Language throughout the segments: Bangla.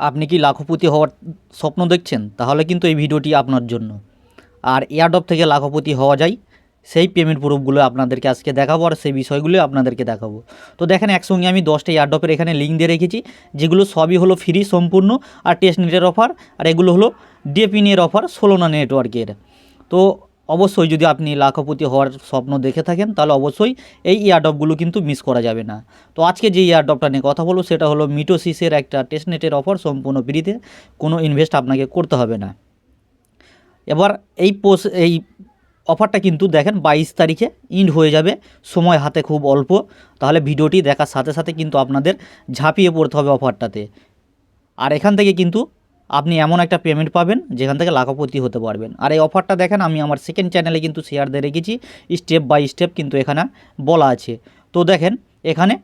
আপনি কি লাখপতি হওয়ার স্বপ্ন দেখছেন? তাহলে কিন্তু এই ভিডিওটি আপনার জন্য। আর এয়ারড্রপ থেকে লাখপতি হওয়া যায় সেই পেমেন্ট প্রুফগুলো আপনাদেরকে আজকে দেখাবো, আর সেই বিষয়গুলো আপনাদেরকে দেখাবো। তো দেখেন, একসঙ্গে আমি 10টা এয়ারড্রপের এখানে লিঙ্ক দিয়ে রেখেছি, যেগুলো সবই হলো ফ্রি সম্পূর্ণ, আর টেস্ট নেটের অফার, আর এগুলো হলো ডেপিনের অফার সোলোনা নেটওয়ার্কের। তো অবশ্যই যদি আপনি লাখপতি হওয়ার স্বপ্ন দেখে থাকেন, তাহলে অবশ্যই এই এয়ারড্রপগুলো কিন্তু মিস করা যাবে না। তো আজকে যে এয়ারড্রপটা নিয়ে কথা বলবো সেটা হলো মিটোসিসের একটা টেস্টনেটের অফার, সম্পূর্ণ ফ্রিতে, কোনো ইনভেস্ট আপনাকে করতে হবে না। এবার এই অফারটা কিন্তু দেখেন 22 তারিখে ইন্ড হয়ে যাবে, সময় হাতে খুব অল্প। তাহলে ভিডিওটি দেখার সাথে সাথে কিন্তু আপনাদের ঝাঁপিয়ে পড়তে হবে অফারটাতে। আর এখান থেকে কিন্তু আপনি এমন একটা পেমেন্ট পাবেন যেখান থেকে লাখপতি হতে পারবেন। আর এই অফারটা দেখেন, আমি আমার সেকেন্ড চ্যানেলে কিন্তু শেয়ার দিয়ে রেখেছি, স্টেপ বাই স্টেপ কিন্তু এখানে বলা আছে। তো দেখেন, এখানে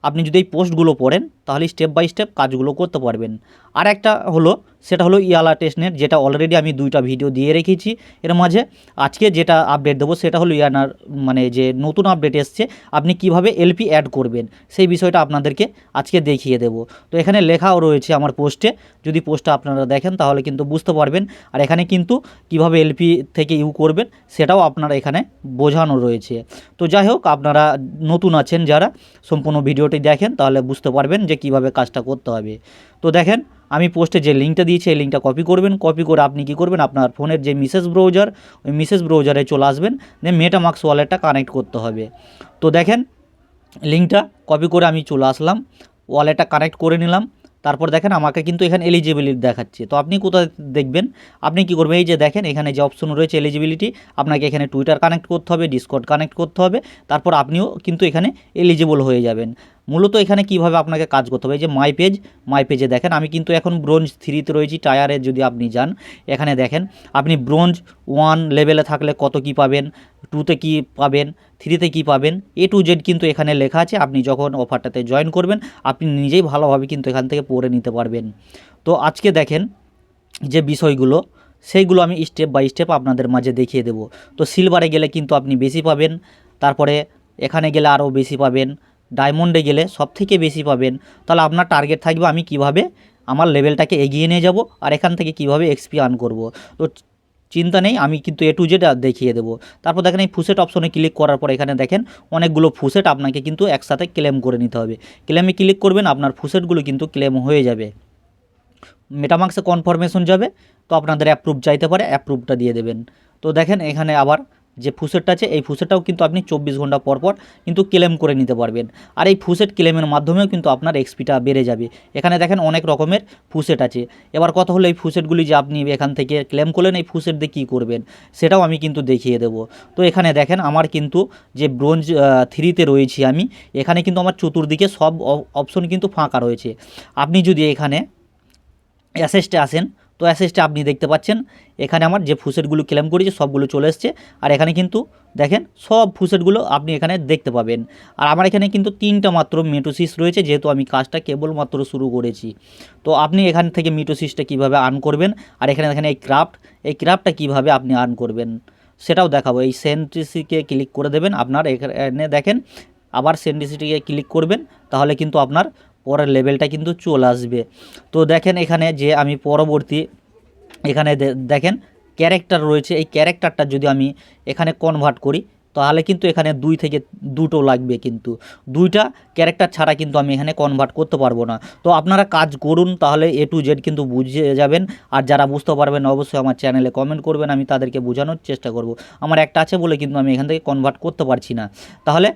আপনি যদি এই পোস্টগুলো পড়েন তাহলে স্টেপ বাই স্টেপ কাজগুলো করতে পারবেন। আর একটা হলো, সেটা হলো ইয়ালা টেস্টনেট, যেটা অলরেডি আমি 2টা ভিডিও দিয়ে রেখেছি এর মাঝে। আজকে যেটা আপডেট দেবো সেটা হলো ইয়ানার, মানে যে নতুন আপডেট এসছে, আপনি কিভাবে এলপি অ্যাড করবেন সেই বিষয়টা আপনাদেরকে আজকে দেখিয়ে দেবো। তো এখানে লেখাও রয়েছে আমার পোস্টে, যদি পোস্টটা আপনারা দেখেন তাহলে কিন্তু বুঝতে পারবেন। আর এখানে কিন্তু কিভাবে এলপি থেকে ইউ করবেন সেটাও আপনারা এখানে বোঝানো রয়েছে। তো যাই হোক, আপনারা নতুন আছেন যারা, সম্পূর্ণ ভিডিওটি দেখেন তাহলে বুঝতে পারবেন যে কিভাবে কাজটা করতে হবে। তো দেখেন, আমি পোস্টে যে লিঙ্কটা দিয়েছি এই লিঙ্কটা কপি করবেন। কপি করে আপনি কি করবেন, আপনার ফোনের যে মেসেজ ব্রাউজার, ওই মেসেজ ব্রাউজারে চলে আসবেন, দেন মেটামাস্ক ওয়ালেটটা কানেক্ট করতে হবে। তো দেখেন, লিঙ্কটা কপি করে আমি চলে আসলাম, ওয়ালেটটা কানেক্ট করে নিলাম। তারপর দেখেন আমাকে কিন্তু এখানে এলিজিবিলিটি দেখাচ্ছে। তো আপনি কোথায় দেখবেন, আপনি কি করবেন, এই যে দেখেন এখানে যে অপশন রয়েছে এলিজিবিলিটি, আপনাকে এখানে টুইটার কানেক্ট করতে হবে, ডিসকর্ড কানেক্ট করতে হবে, তারপর আপনিও কিন্তু এখানে এলিজিবল হয়ে যাবেন। মূলত এখানে কিভাবে আপনাকে কাজ করতে হবে, এই যে মাই পেজে দেখেন আমি কিন্তু এখন ব্রোঞ্জ 3তে রয়েছি। টায়ারে যদি আপনি যান, এখানে দেখেন আপনি ব্রোঞ্জ 1 লেভেলে থাকলে কত কি পাবেন, 2তে কী পাবেন, 3তে কী পাবেন, A to Z কিন্তু এখানে লেখা আছে। আপনি যখন অফারটাতে জয়েন করবেন আপনি নিজেই ভালোভাবে কিন্তু এখান থেকে পড়ে নিতে পারবেন। তো আজকে দেখেন যে বিষয়গুলো, সেইগুলো আমি স্টেপ বাই স্টেপ আপনাদের মাঝে দেখিয়ে দেব। তো সিলভারে গেলে কিন্তু আপনি বেশি পাবেন, তারপরে এখানে গেলে আরও বেশি পাবেন, ডায়মন্ডে গেলে সবথেকে বেশি পাবেন। তাহলে আপনার টার্গেট থাকবে আমি কিভাবে আমার লেভেলটাকে এগিয়ে নিয়ে যাব, আর এখান থেকে কিভাবে এক্সপি আর্ন করব। তো চিন্তা নেই, আমি কিন্তু A to Z দেখিয়ে দেবো। তারপর দেখেন এই ফুসেট অপশনে ক্লিক করার পর এখানে দেখেন অনেকগুলো ফুসেট আপনাকে কিন্তু একসাথে ক্লেম করে নিতে হবে। ক্লেমে ক্লিক করবেন, আপনার ফুসেটগুলো কিন্তু ক্লেম হয়ে যাবে, মেটামাক্সে কনফার্মেশন যাবে। তো আপনাদের অ্যাপ্রুভ চাইতে পারে, অ্যাপ্রুভটা দিয়ে দেবেন। তো দেখেন এখানে আবার যে ফুসেটটা আছে, এই ফুসেটটাও কিন্তু আপনি 24 ঘন্টা পর পর কিন্তু ক্লেম করে নিতে পারবেন। আর এই ফুসেট ক্লেমের মাধ্যমেও কিন্তু আপনার এক্সপিটা বেড়ে যাবে। এখানে দেখেন অনেক রকমের ফুসেট আছে। এবার কথা হলো, এই ফুসেটগুলি যে আপনি এখান থেকে ক্লেম করলেন, এই ফুসেট দিয়ে কী করবেন সেটাও আমি কিন্তু দেখিয়ে দেবো। তো এখানে দেখেন আমার কিন্তু যে ব্রোঞ্জ 3তে রয়েছি আমি, এখানে কিন্তু আমার চতুর্দিকে সব অপশন কিন্তু ফাঁকা রয়েছে। আপনি যদি এখানে অ্যাসেস্টে আসেন, তো অ্যাসেস্টে আপনি দেখতে পাচ্ছেন এখানে আমার যে ফুসেটগুলো ক্লেম করেছে সবগুলো চলে এসছে। আর এখানে কিন্তু দেখেন সব ফুসেটগুলো আপনি এখানে দেখতে পাবেন। আর আমার এখানে কিন্তু 3টা মাত্র মিটোসিস রয়েছে, যেহেতু আমি কাজটা কেবলমাত্র শুরু করেছি। তো আপনি এখান থেকে মিটোসিসটা কীভাবে আর্ন করবেন, আর এখানে দেখেন এই ক্রাফটটা কীভাবে আপনি আর্ন করবেন সেটাও দেখাবো। এই সেন্ট্রিসিকে ক্লিক করে দেবেন, আপনার এখানে দেখেন আবার সেন্ট্রিসিটিকে ক্লিক করবেন, তাহলে কিন্তু আপনার পরের লেভেলটা কিন্তু চলে আসবে। তো দেখেন এখানে যে আমি পরবর্তী এখানে দেখেন ক্যারেক্টার রয়েছে, এই ক্যারেক্টারটা যদি আমি এখানে কনভার্ট করি তাহলে কিন্তু এখানে 2 থেকে 2টো লাগবে, কিন্তু 2টা ক্যারেক্টার ছাড়া কিন্তু আমি এখানে কনভার্ট করতে পারবো না। তো আপনারা কাজ করুন, তাহলে A to Z কিন্তু বুঝে যাবেন। আর যারা বুঝতে পারবেন অবশ্যই আমার চ্যানেলে কমেন্ট করবেন, আমি তাদেরকে বোঝানোর চেষ্টা করব। আমার একটা আছে বলে কিন্তু আমি এখান থেকে কনভার্ট করতে পারছি না। তাহলে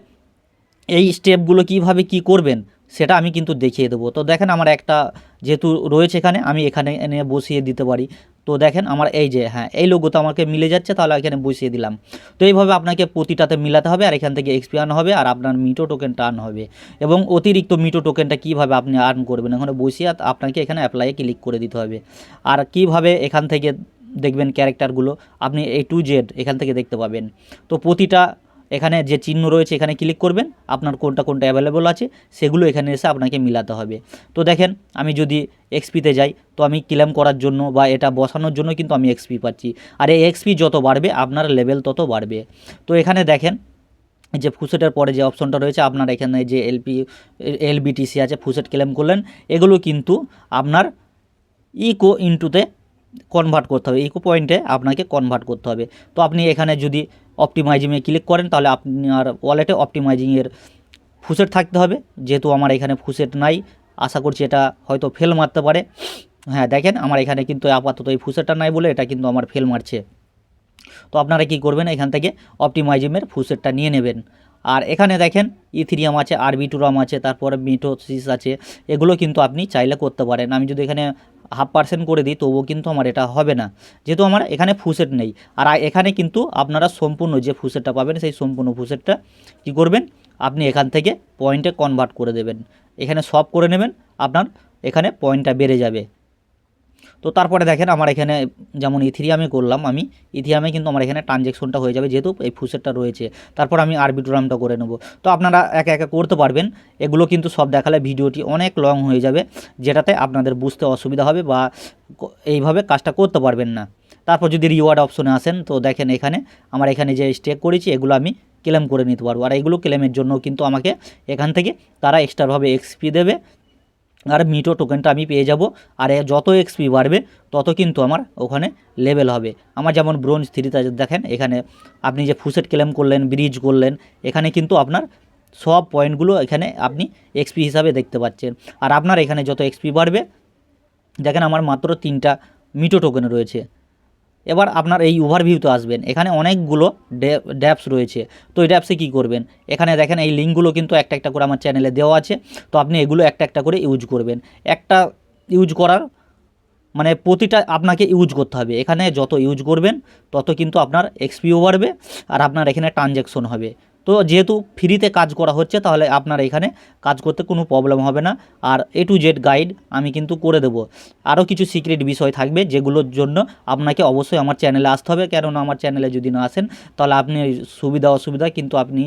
এই স্টেপগুলো কিভাবে কি করবেন সেটা আমি কিন্তু দেখিয়ে দেবো। তো দেখেন আমার একটা যেহেতু রয়েছে এখানে, আমি এখানে এনে বসিয়ে দিতে পারি। তো দেখেন আমার এই যে, হ্যাঁ এই লোগোতে আমাকে মিলে যাচ্ছে, তাহলে এখানে বসিয়ে দিলাম। তো এইভাবে আপনাকে প্রতিটাতে মিলাতে হবে, আর এখান থেকে এক্সপি আর্ন হবে, আর আপনার মিটো টোকেনটা আর্ন হবে। এবং অতিরিক্ত মিটো টোকেনটা কীভাবে আপনি আর্ন করবেন, এখানে বসিয়ে আপনাকে এখানে অ্যাপ্লাইয়ে ক্লিক করে দিতে হবে। আর কিভাবে এখান থেকে দেখবেন ক্যারেক্টারগুলো আপনি A to Z এখান থেকে দেখতে পাবেন। তো প্রতিটা এখানে যে চিহ্ন রয়েছে এখানে ক্লিক করবেন, আপনার কোনটা কোনটা অ্যাভেলেবল আছে সেগুলো এখানে এসে আপনাকে মিলাতে হবে। তো দেখেন আমি যদি এক্সপিতে যাই, তো আমি ক্লেম করার জন্য বা এটা বসানোর জন্য কিন্তু আমি এক্সপি পাচ্ছি। আর এই এক্সপি যত বাড়বে আপনার লেভেল তত বাড়বে। তো এখানে দেখেন যে ফুসেটের পরে যে অপশনটা রয়েছে, আপনার এখানে যে LBTC আছে, ফুসেট ক্লেম করলেন, এগুলো কিন্তু আপনার ইকো ইনটুতে কনভার্ট করতে হবে, ইকো পয়েন্টে আপনাকে কনভার্ট করতে হবে। তো আপনি এখানে যদি অপটিমাইজিংয়ে ক্লিক করেন তাহলে আপনার ওয়ালেটে অপটিমাইজিংয়ের ফুসেট থাকতে হবে। যেহেতু আমার এখানে ফুসেট নাই, আশা করছি এটা হয়তো ফেল মারতে পারে। হ্যাঁ দেখেন আমার এখানে কিন্তু আপাতত এই ফুসেটটা নাই বলে এটা কিন্তু আমার ফেল মারছে। তো আপনারা কি করবেন, এখান থেকে অপটিমাইজিমের ফুসেটটা নিয়ে নেবেন। আর এখানে দেখেন ইথিরিয়াম আছে, আরবিটুরাম আছে, তারপরে মিটোসিস আছে, এগুলো কিন্তু আপনি চাইলে করতে পারেন। আমি যদি এখানে 0.5% করে দিই তবুও কিন্তু আমার এটা হবে না, যেহেতু আমার এখানে ফুসেট নেই। আর এখানে কিন্তু আপনারা সম্পূর্ণ যে ফুসেটটা পাবেন সেই সম্পূর্ণ ফুসেটটা কী করবেন, আপনি এখান থেকে পয়েন্টে কনভার্ট করে দেবেন। এখানে সব করে নেবেন, আপনার এখানে পয়েন্টটা বেড়ে যাবে। তো তারপরে দেখেন আমার এখানে যেমন ইথিরিয়ামে করলাম, আমি ইথিরিয়ামে কিন্তু আমার এখানে ট্রানজ্যাকশনটা হয়ে যাবে, যেহেতু এই ফুসেটটা রয়েছে। তারপর আমি আরবিট্রামটা করে নেব। তো আপনারা একা একা করতে পারবেন, এগুলো কিন্তু সব দেখালে ভিডিওটি অনেক লং হয়ে যাবে, যেটাতে আপনাদের বুঝতে অসুবিধা হবে বা এইভাবে কাজটা করতে পারবেন না। তারপর যদি রিওয়ার্ড অপশনে আসেন তো দেখেন এখানে আমার এখানে যে স্টেক করেছি এগুলো আমি ক্লেম করে নিতে পারবো। আর এগুলো ক্লেমের জন্য কিন্তু আমাকে এখান থেকে তারা এক্সট্রাভাবে এক্সপি দেবে, আর মিটো টোকেনটা আমি পেয়ে যাব। আর যত এক্সপি বাড়বে তত কিন্তু আমার ওখানে লেভেল হবে। আমার যেমন ব্রোঞ্জ 3তে দেখেন এখানে আপনি যে ফুসেট ক্লেম করলেন, ব্রিজ করলেন, এখানে কিন্তু আপনার সব পয়েন্টগুলো এখানে আপনি এক্সপি হিসাবে দেখতে পাচ্ছেন। আর আপনার এখানে যত এক্সপি বাড়বে, দেখেন আমার মাত্র 3টা মিটো টোকেন রয়েছে। এবার আপনার এই ওভারভিউতে আসবেন, এখানে অনেকগুলো ড্যাপস রয়েছে। তো এই ড্যাপসে কী করবেন, এখানে দেখেন এই লিঙ্কগুলো কিন্তু একটা একটা করে আমার চ্যানেলে দেওয়া আছে। তো আপনি এগুলো একটা একটা করে ইউজ করবেন। একটা ইউজ করার মানে প্রতিটা আপনাকে ইউজ করতে হবে। এখানে যত ইউজ করবেন তত কিন্তু আপনার এক্সপিও বাড়বে আর আপনার এখানে ট্রানজ্যাকশন হবে। তো যেহেতু ফ্রিতে কাজ করা হচ্ছে তাহলে আপনার এখানে কাজ করতে কোনো প্রবলেম হবে না। আর A to Z গাইড আমি কিন্তু করে দেবো। আরও কিছু সিক্রেট বিষয় থাকবে যেগুলোর জন্য আপনাকে অবশ্যই আমার চ্যানেলে আসতে হবে, কেননা আমার চ্যানেলে যদি না আসেন তাহলে আপনি সুবিধা অসুবিধা কিন্তু আপনি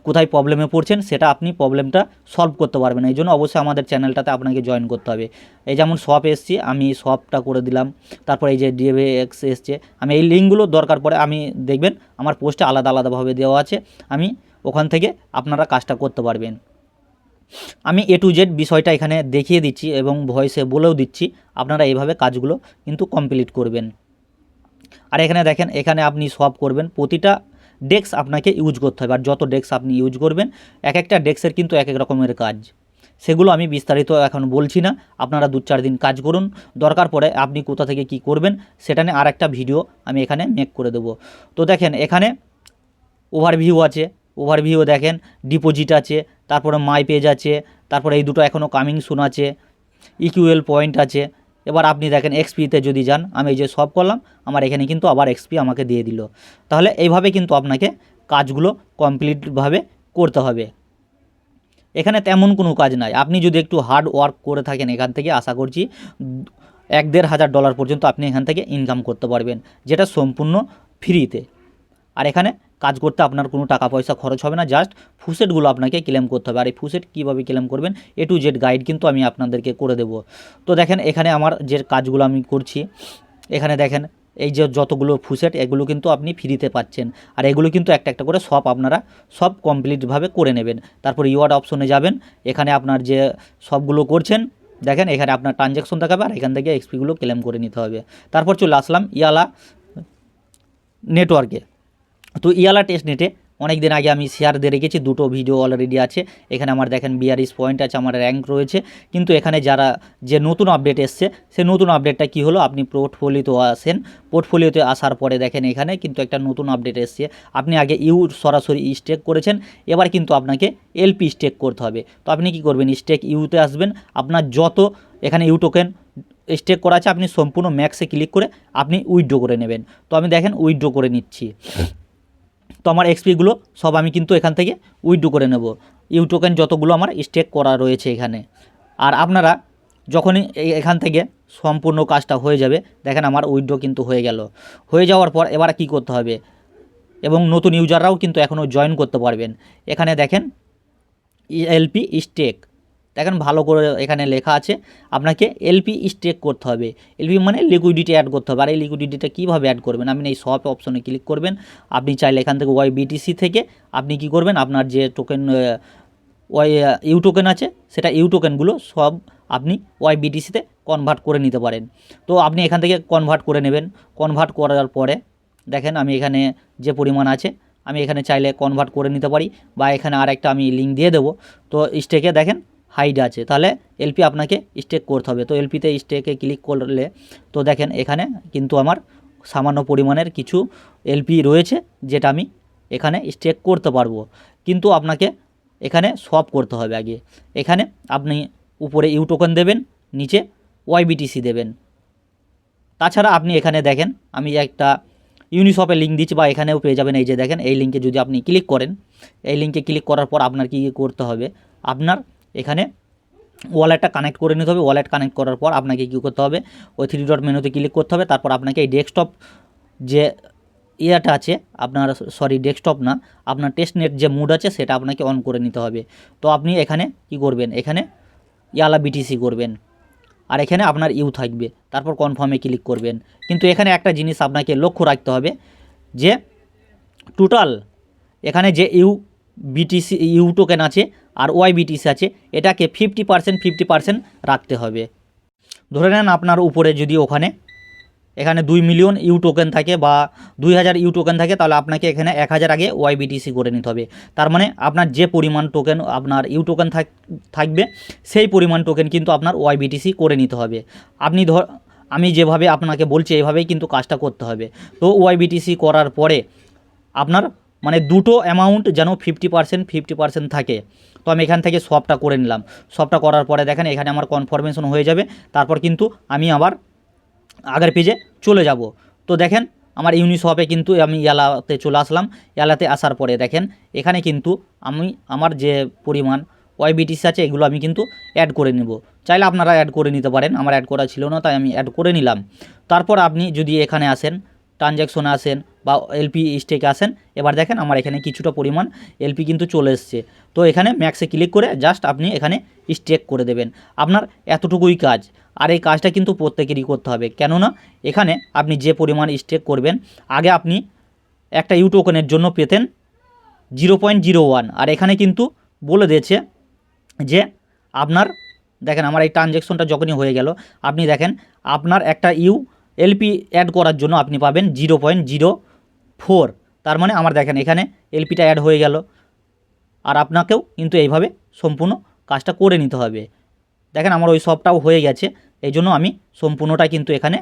কোথায় প্রবলেমে পড়ছেন সেটা আপনি প্রবলেমটা সলভ করতে পারবেন। এই জন্য অবশ্যই আমাদের চ্যানেলটাতে আপনাকে জয়েন করতে হবে। এই যেমন শপ এসছি, আমি শপটা করে দিলাম। তারপর এই যে DAVX এসছে, আমি এই লিঙ্কগুলো দরকার পড়ে আমি দেখবেন আমার পোস্টে আলাদা আলাদাভাবে দেওয়া আছে, আমি ওখান থেকে আপনারা কাজটা করতে পারবেন। আমি A to Z বিষয়টা এখানে দেখিয়ে দিচ্ছি এবং ভয়েসে বলেও দিচ্ছি, আপনারা এইভাবে কাজগুলো কিন্তু কমপ্লিট করবেন। আর এখানে দেখেন এখানে আপনি সব করবেন, প্রতিটা ডেস্ক আপনাকে ইউজ করতে হবে। আর যত ডেস্ক আপনি ইউজ করবেন, এক একটা ডেস্কের কিন্তু এক এক রকমের কাজ, সেগুলো আমি বিস্তারিত এখন বলছি না। আপনারা 2-4 দিন কাজ করুন, দরকার পড়ে আপনি কোথা থেকে কি করবেন সেটা নিয়ে আরেকটা ভিডিও আমি এখানে মেক করে দেবো। তো দেখেন এখানে ওভারভিউ আছে, ওভারভিউ দেখেন ডিপোজিট আছে, তারপরে মাই পেজ আছে, তারপরে এই দুটো এখনও কামিং সুন আছে, ইকিউএল পয়েন্ট আছে। এবার আপনি দেখেন এক্সপিতে যদি যান, আমি এই যে সব করলাম, আমার এখানে কিন্তু আবার এক্সপি আমাকে দিয়ে দিল। তাহলে এইভাবে কিন্তু আপনাকে কাজগুলো কমপ্লিটভাবে করতে হবে। এখানে তেমন কোনো কাজ নাই, আপনি যদি একটু হার্ড ওয়ার্ক করে থাকেন এখান থেকে আশা করছি $1,500 পর্যন্ত আপনি এখান থেকে ইনকাম করতে পারবেন, যেটা সম্পূর্ণ ফ্রিতে। আর এখানে কাজ করতে আপনার কোনো টাকা পয়সা খরচ হবে না, জাস্ট ফুসেটগুলো আপনাকে ক্লেম করতে হবে। আর এই ফুসেট কীভাবে ক্লেম করবেন A to Z গাইড কিন্তু আমি আপনাদেরকে করে দেবো। তো দেখেন এখানে আমার যে কাজগুলো আমি করছি, এখানে দেখেন এই যে যতগুলো ফুসেট এগুলো কিন্তু আপনি ফ্রিতে পাচ্ছেন। আর এগুলো কিন্তু একটা একটা করে সব আপনারা সব কমপ্লিটভাবে করে নেবেন। তারপর রিওয়ার্ড অপশনে যাবেন, এখানে আপনার যে সবগুলো করছেন দেখেন এখানে আপনার ট্রানজ্যাকশন দেখাবে আর এখান থেকে এক্সপিগুলো ক্লেম করে নিতে হবে। তারপর চলে আসলাম ইয়ালা নেটওয়ার্কে। তো ইয়ালা টেস্ট নেটে অনেক দিন আগে আমি শেয়ার দিয়ে রেখেছি, দুটো ভিডিও অলরেডি আছে। এখানে আমার দেখেন 42 পয়েন্ট আছে, আমার র্যাঙ্ক রয়েছে। কিন্তু এখানে যারা যে নতুন আপডেট এসছে সেই নতুন আপডেটটা কী হলো, আপনি পোর্টফোলিওতে আসেন, পোর্টফোলিওতে আসার পরে দেখেন এখানে কিন্তু একটা নতুন আপডেট এসছে। আপনি আগে সরাসরি স্টেক করেছেন, এবার কিন্তু আপনাকে LP স্টেক করতে হবে। তো আপনি কি করবেন, স্টেক ইউতে আসবেন, আপনার যত এখানে ইউ টোকেন স্টেক করা আছে আপনি সম্পূর্ণ ম্যাক্সে ক্লিক করে আপনি উইথড্র করে নেবেন। তো আমি দেখেন উইথড্র করে নিচ্ছি। তো আমার এক্সপিগুলো সব আমি কিন্তু এখান থেকে উইথড্র করে নেব, ইউ টোকেন যতগুলো আমার স্টেক করা রয়েছে এখানে। আর আপনারা যখনই এখান থেকে সম্পূর্ণ কাজটা হয়ে যাবে, দেখেন আমার উইথড্র কিন্তু হয়ে গেল। হয়ে যাওয়ার পর এবার কি করতে হবে, এবং নতুন ইউজাররাও কিন্তু এখনও জয়েন করতে পারবেন। এখানে দেখেন LP স্টেক, দেখেন ভালো করে এখানে লেখা আছে আপনাকে LP স্টেক করতে হবে। LP মানে লিকুইডিটি অ্যাড করতে হবে। আর এই লিকুইডিটিটা কীভাবে অ্যাড করবেন, আপনি এই শপ অপশনে ক্লিক করবেন। আপনি চাইলে এখান থেকে YBTC থেকে আপনি কি করবেন, আপনার যে টোকেন ইউ টোকেন আছে সেটা ইউ টোকেনগুলো সব আপনি YBTCতে কনভার্ট করে নিতে পারেন। তো আপনি এখান থেকে কনভার্ট করে নেবেন। কনভার্ট করার পরে দেখেন আমি এখানে যে পরিমাণ আছে আমি এখানে চাইলে কনভার্ট করে নিতে পারি, বা এখানে আরেকটা আমি লিঙ্ক দিয়ে দেবো। তো স্টেকে দেখেন হাইড আছে, তাহলে এলপি আপনাকে স্টেক করতে হবে। তো এলপিতে স্টেকে ক্লিক করলে তো দেখেন এখানে কিন্তু আমার সামান্য পরিমাণের কিছু এলপি রয়েছে, যেটা আমি এখানে স্টেক করতে পারবো। কিন্তু আপনাকে এখানে সোয়াপ করতে হবে আগে। এখানে আপনি উপরে ইউ টোকেন দেবেন, নিচে ওয়াইবিটিসি দেবেন। তাছাড়া আপনি এখানে দেখেন আমি একটা ইউনিশপের লিঙ্ক দিচ্ছি, বা এখানেও পেয়ে যাবেন। এই যে দেখেন এই লিঙ্কে যদি আপনি ক্লিক করেন, এই লিঙ্কে ক্লিক করার পর আপনার কী করতে হবে, আপনার এখানে ওয়ালেটটা কানেক্ট করে নিতে হবে। ওয়ালেট কানেক্ট করার পর আপনাকে কী করতে হবে, ওই 3 ডট মেনুতে ক্লিক করতে হবে। তারপর আপনাকে এই ডেস্কটপ যে ইয়েটা আছে আপনার, সরি ডেস্কটপ না, আপনার টেস্টনেট যে মুড আছে সেটা আপনাকে অন করে নিতে হবে। তো আপনি এখানে কি করবেন, এখানে ইয়ালা বিটিসি করবেন, আর এখানে আপনার ইউ থাকবে। তারপর কনফার্মে ক্লিক করবেন। কিন্তু এখানে একটা জিনিস আপনাকে লক্ষ্য রাখতে হবে যে টোটাল এখানে যে ইউ টোকেন আছে আর ওয়াইবিটিসি আছে, এটাকে 50% রাখতে হবে। ধরে নেন আপনার উপরে যদি এখানে 2 মিলিয়ন ইউ টোকেন থাকে বা 2000 ইউ টোকেন থাকে, তাহলে আপনাকে এখানে 1000 আগে ওয়াইবিটিসি করে নিতে হবে। তার মানে আপনার যে পরিমাণ টোকেন আপনার ইউ টোকেন থাকবে সেই পরিমাণ টোকেন কিন্তু আপনার ওয়াইবিটিসি করে নিতে হবে। আমি যেভাবে আপনাকে বলছি এইভাবেই কিন্তু কাজটা করতে হবে। তো ওয়াইবিটিসি করার পরে আপনার মানে দুটো অ্যামাউন্ট যেন 50% থাকে। তো আমি এখান থেকে সবটা করে নিলাম। সবটা করার পরে দেখেন এখানে আমার কনফার্মেশন হয়ে যাবে। তারপর কিন্তু আমি আবার আগের পেজে চলে যাব। তো দেখেন আমার ইউনিশপে কিন্তু আমি ইয়ালাতে চলে আসলাম। ইয়ালাতে আসার পরে দেখেন এখানে কিন্তু আমি আমার যে পরিমাণ ওয়াইবিটিসি আছে এগুলো আমি কিন্তু অ্যাড করে নেব। চাইলে আপনারা অ্যাড করে নিতে পারেন, আমার অ্যাড করা ছিল না তাই আমি অ্যাড করে নিলাম। তারপর আপনি যদি এখানে আসেন, ট্রানজ্যাকশনে আসেন বা এলপি স্টেকে আসেন, এবার দেখেন আমার এখানে কিছুটা পরিমাণ এলপি কিন্তু চলে এসছে। তো এখানে ম্যাক্সে ক্লিক করে জাস্ট আপনি এখানে স্টেক করে দেবেন। আপনার এতটুকুই কাজ। আর এই কাজটা কিন্তু প্রত্যেকেরই করতে হবে, কেননা এখানে আপনি যে পরিমাণ স্টেক করবেন, আগে আপনি একটা ইউ টোকেনের জন্য পেতেন 0.01, আর এখানে কিন্তু বলে দিয়েছে যে আপনার দেখেন আমার এই ট্রানজ্যাকশনটা যখনই হয়ে গেল, আপনি দেখেন আপনার একটা এলপি অ্যাড করার জন্য আপনি পাবেন 0.04। তার মানে আমার দেখেন এখানে এলপিটা অ্যাড হয়ে গেল। আর আপনাকেও কিন্তু এইভাবে সম্পূর্ণ কাজটা করে নিতে হবে। দেখেন আমার ওই সবটাও হয়ে গেছে, এই জন্য আমি সম্পূর্ণটা কিন্তু এখানে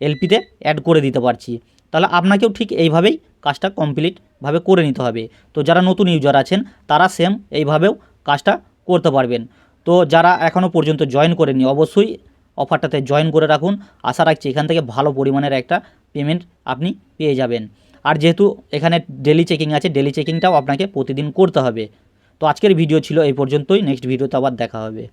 এলপিতে অ্যাড করে দিতে পারছি। তাহলে আপনাকেও ঠিক এইভাবেই কাজটা কমপ্লিটভাবে করে নিতে হবে। তো যারা নতুন ইউজার আছেন তারা সেম এইভাবেও কাজটা করতে পারবেন। তো যারা এখনও পর্যন্ত জয়েন করেননি অবশ্যই অফারটাতে জয়েন করে রাখুন। আশা রাখছি এখান থেকে ভালো পরিমাণের একটা পেমেন্ট আপনি পেয়ে যাবেন। আর যেহেতু এখানে ডেলি চেকিং আছে, ডেলি চেকিংটাও আপনাকে প্রতিদিন করতে হবে। তো আজকের ভিডিও ছিল এই পর্যন্তই, নেক্সট ভিডিওতে আবার দেখা হবে।